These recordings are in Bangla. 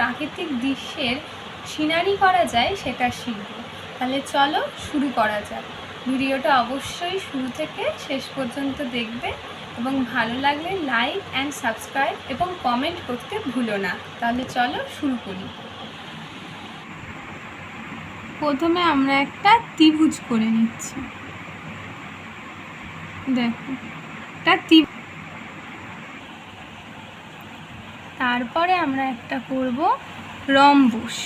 প্রাকৃতিক দৃশ্যের সিনারি করা যায় সেটা শিখব। তাহলে চলো শুরু করা যাক। ভিডিওটা অবশ্যই শুরু থেকে শেষ পর্যন্ত দেখবে এবং ভালো লাগলে লাইক অ্যান্ড সাবস্ক্রাইব এবং কমেন্ট করতে ভুলো না। তাহলে চলো শুরু করি। প্রথমে আমরা একটা ত্রিভুজ করে নিচ্ছি। দেখো একটা তারপরে আমরা একটা করব রম্বস।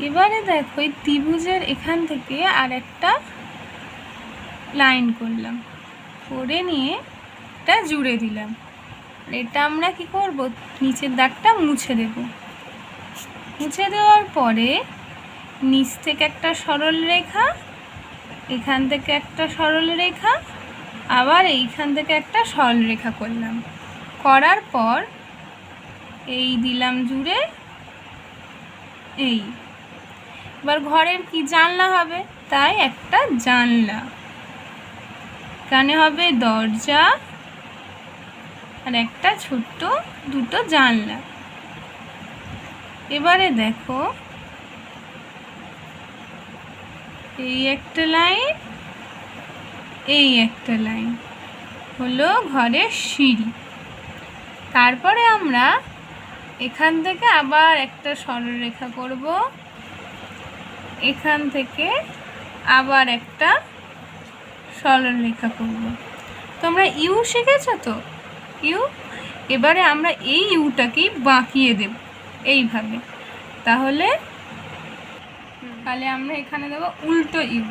এবারে দেখো এই ত্রিভুজের এখান থেকে আর একটা লাইন করলাম, করে নিয়ে এটা জুড়ে দিলাম। এটা আমরা কি করব, নিচের দাগটা মুছে দেব। মুছে দেওয়ার পরে নিচ থেকে একটা সরল রেখা, এখান থেকে একটা সরল রেখা, আবার এইখান থেকে একটা সরল রেখা করলাম। করার পর এই দিলাম জুড়ে। এই এবার ঘরের কি জানলা হবে, তাই একটা জানলা। এখানে হবে দরজা আর একটা ছোট্ট দুটো জানলা। এবারে দেখো এই একটা লাইন, এই একটা লাইন হলো ঘরের সিঁড়ি। তারপরে আমরা এখান থেকে আবার একটা সরলরেখা করব, এখান থেকে আবার একটা সরলরেখা করব। তোমরা ইউ শিখেছো তো, ইউ। এবারে আমরা এই ইউটাকেই বাঁকিয়ে দেব এইভাবে। তাহলে আমরা এখানে দেবো উল্টো ইউ।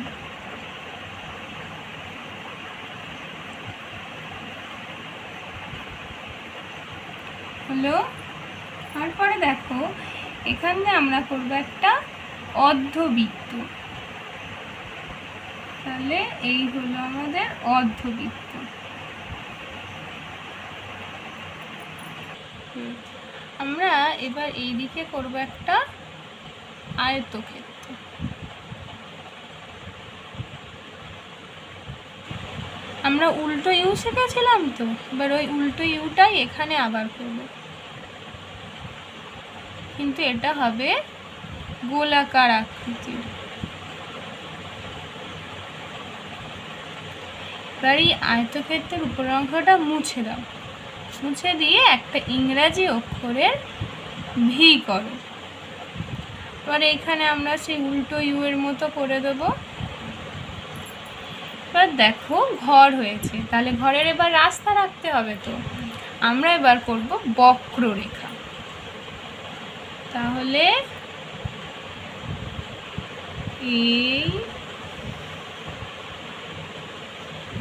হলো। তারপরে দেখো এখানে আমরা করব একটা অর্ধবৃত্ত। তাহলে এই হলো আমাদের অর্ধবৃত্ত। আমরা এবার এই দিকে করব একটা আয়তক্ষেত্র। আমরা উল্টো ইউ শিখেছিলাম তো, এবার ওই উল্টো ইউটাই এখানে আবার করব, কিন্তু এটা হবে গোলাকার আকৃতির। এবার এই আয়তক্ষেত্রের উপরের অংশটা মুছে দাও, মুছে দিয়ে একটা ইংরাজি অক্ষরের ভি করো। এবার এখানে আমরা সেই উল্টো ইউ এর মতো করে দেব। এবার দেখো ঘর হয়েছে, তাহলে ঘরের এবার রাস্তা রাখতে হবে তো। আমরা এবার করব বক্ররেখা। তাহলে এই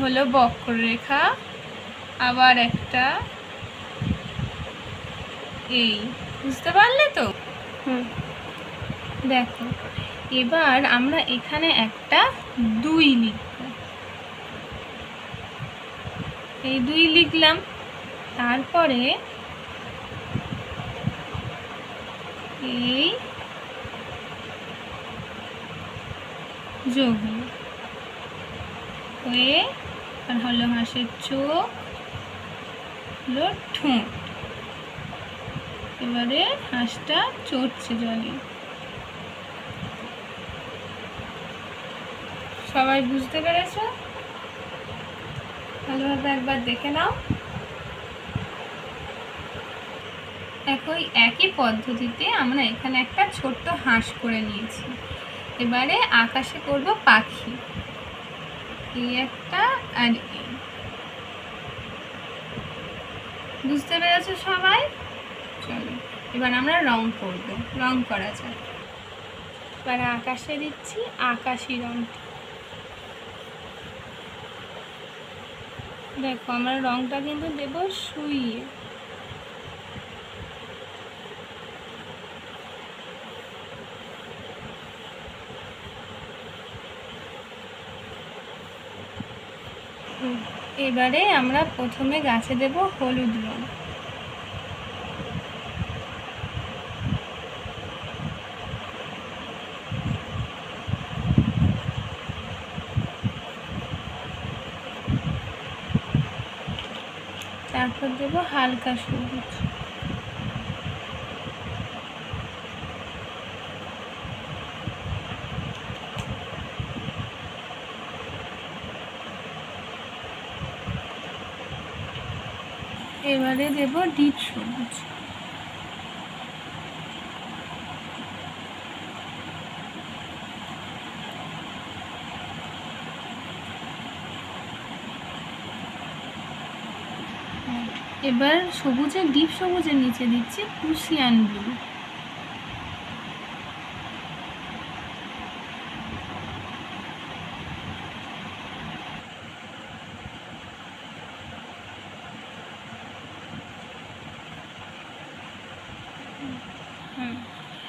হলো বক্ররেখা, আবার একটা এই। বুঝতে পারলে তো? দেখো এবার আমরা এখানে একটা 2 লিখব। এই 2 লিখলাম। তারপরে এই যোগ হয়ে আর হলো হাঁসের চোখ, হলো ঠোঁট। এবারে হাঁসটা চড়ছে জলে। সবাই বুঝতে পেরেছো? ভালোভাবে একবার দেখে নাও। একই পদ্ধতিতে আমরা এখানে একটা ছোট্ট হাঁস করে নিয়েছি। এবারে আকাশে করব পাখি। এই একটা আর এই। বুঝতে পেরেছো সবাই? চলো এবার আমরা রং করব, রং করা যাক। এবার আকাশে দিচ্ছি আকাশি রংটা। দেখো আমরা রংটা কিন্তু দেব শুইয়ে। এবারে আমরা প্রথমে গাছে দেব হলুদ রং। তারপর দেবো হালকা সবুজ। এবারে দেবো ডিপ সবুজ। এবার সবুজের ডিপ সবুজের নিচে দিচ্ছি ক্রুশিয়ান ব্লু।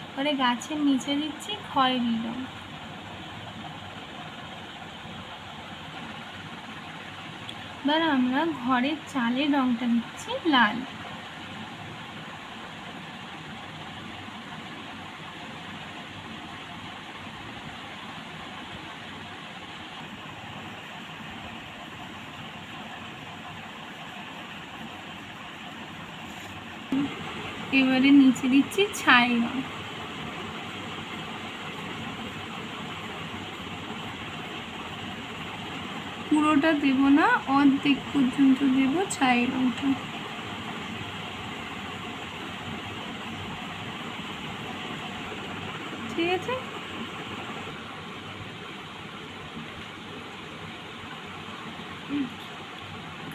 এবারে গাছের নিচে দিচ্ছি খয়েরি রং। এবার আমরা ঘরের চালের রংটা দিচ্ছি লাল। এবারে নিচে দিচ্ছি ছাই রং। পুরোটা দেব না, অর্ধেক পর্যন্ত দেব ছাই রংটা। ঠিক আছে,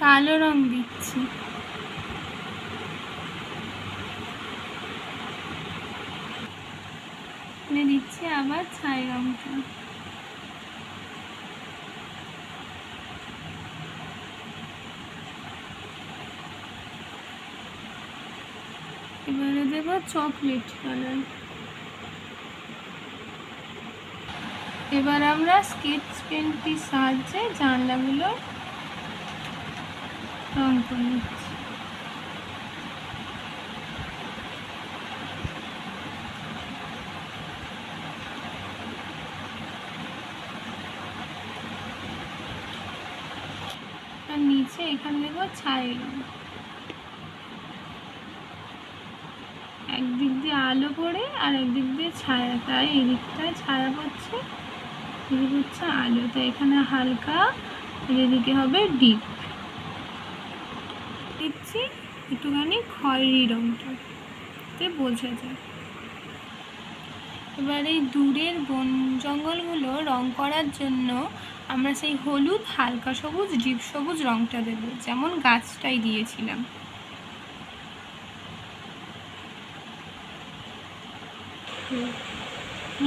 কালো রং দিচ্ছি। দিচ্ছি আবার ছাই রংটা। এবারে দেব চকলেট কালার। এবার আমরা স্কেচ পেনটির সাহায্যে জানলাগুলো রং করে নিচ্ছি। আর নিচে এখানে দেবো ছাই রং। একদিক দিয়ে আলো পড়ে আর একদিক দিয়ে ছায়া, তাই এদিকটায় ছায়া পড়ছে, এদিকে হচ্ছে আলো, তাই এখানে হালকা, এদিকে হবে ডিপ। দিচ্ছি একটুখানি খয়েরি রংটাতে বোঝা যায়। এবার এই দূরের বন জঙ্গলগুলো রং করার জন্য আমরা সেই হলুদ, হালকা সবুজ, ডিপ সবুজ রংটা দেব, যেমন গাছটাই দিয়েছিলাম।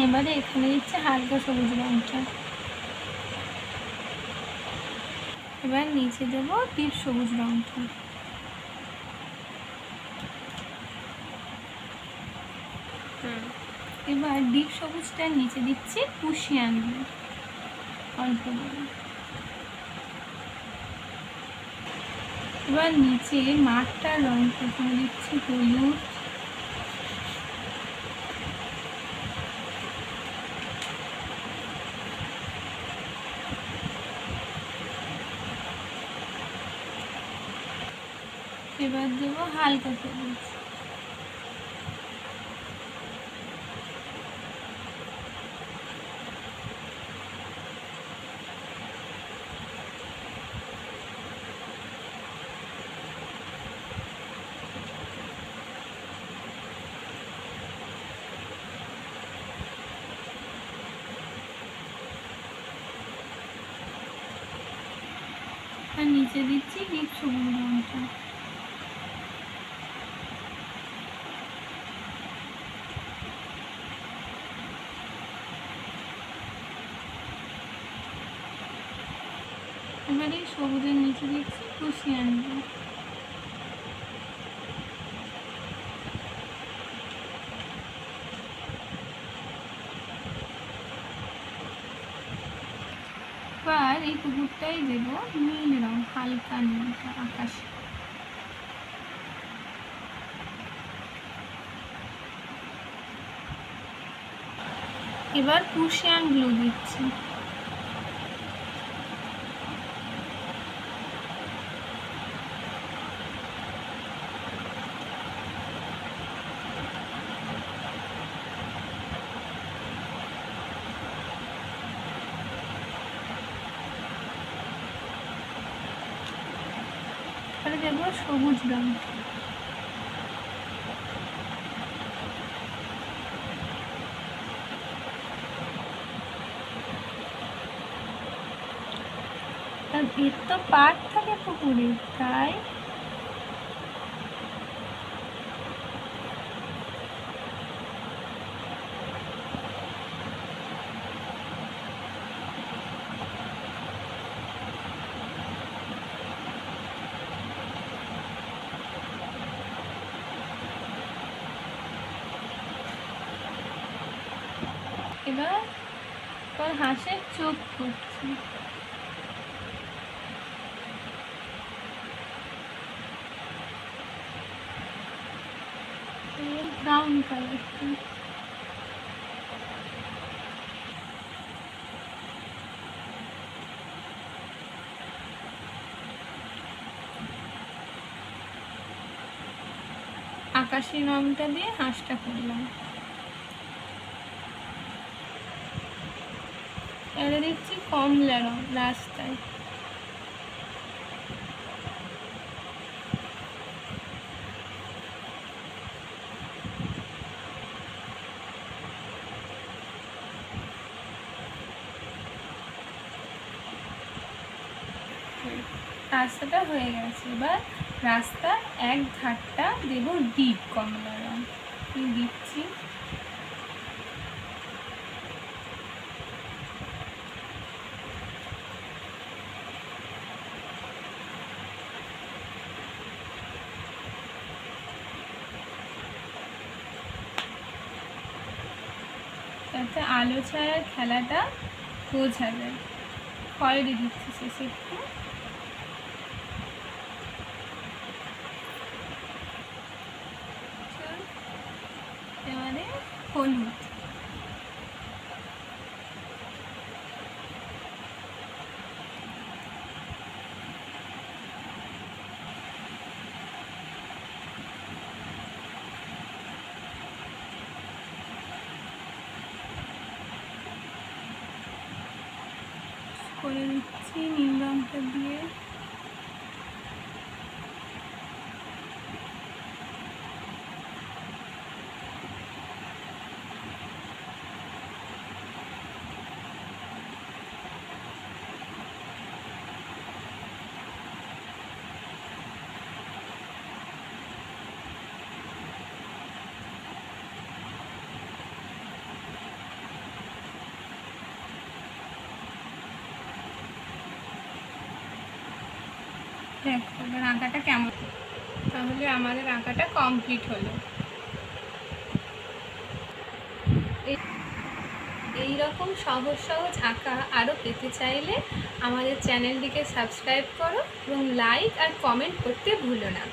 এবারে এখানে দিচ্ছে হালকা সবুজ রংটা। এবার নিচে দেব ডিপ সবুজ রংটা। এবার ডিপ সবুজটার নিচে দিচ্ছি ক্রুশিয়ান ব্লু অল্প করে। এবার নিচে মাঠটার রং প্রথমে দিচ্ছি হলুদ, এবার দেবো হালকা সবুজ। আর নিচে দিচ্ছি ডিপ সবুজ রংটা। এবারে সবুজের নিচে দিচ্ছি ক্রুশিয়ান ব্লু। এবার এই কুকুরটাই দেব নীল রং, হালকা নীলটা, আকাশ। এবার ক্রুশিয়ান ব্লু দিচ্ছি। তাহলে দেবো সবুজ রঙ। আর এর তো পাট থাকে পুকুরে, তাই এবার তোর হাঁসের চোখ করছি। Brown colour. আকাশি রংটা দিয়ে হাঁসটা করলাম। এটা দেখছি কমলা রং রাস্তায়। রাস্তাটা হয়ে গেছে। এবার রাস্তার এক ধারটা দেব ডিপ কমলা রং। দিচ্ছি। যাতে আলো ছায়ার খেলাটা বোঝা যায়। খয়েরি দিচ্ছি শেষে একটু। এবারে হলুদ। করে দিচ্ছি নীল রংটা দিয়ে। দেখো এবার আঁকাটা কেমন। তাহলে আমাদের আঁকাটা কমপ্লিট হলো। এই রকম সহজ সহজ আঁকা আরও পেতে চাইলে আমাদের চ্যানেলটিকে সাবস্ক্রাইব করো এবং লাইক আর কমেন্ট করতে ভুলো না।